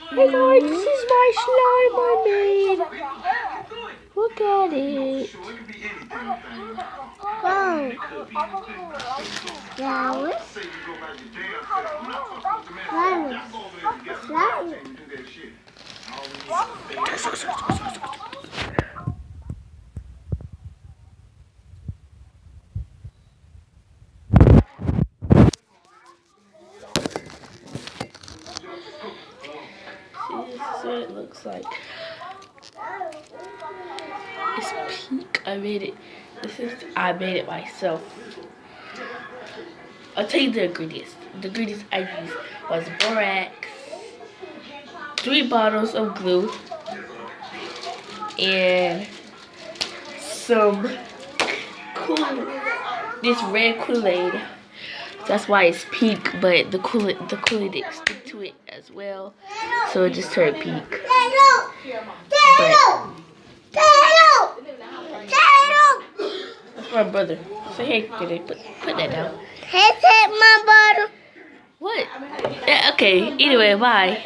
Hey guys, this is my slime I made. Look at it. Go. Flowers. Flowers. See, this is what it looks like. It's pink. I made it. I made it myself. I'll tell you the ingredients. The ingredients I used was borax, 3 bottles of glue, and some this red Kool-Aid. That's why it's pink, but the Kool-Aid didn't stick to it as well, so it just turned pink. But that's my brother. Say hey, put that down. Hey, take my bottle. What? Yeah, okay. Anyway, bye.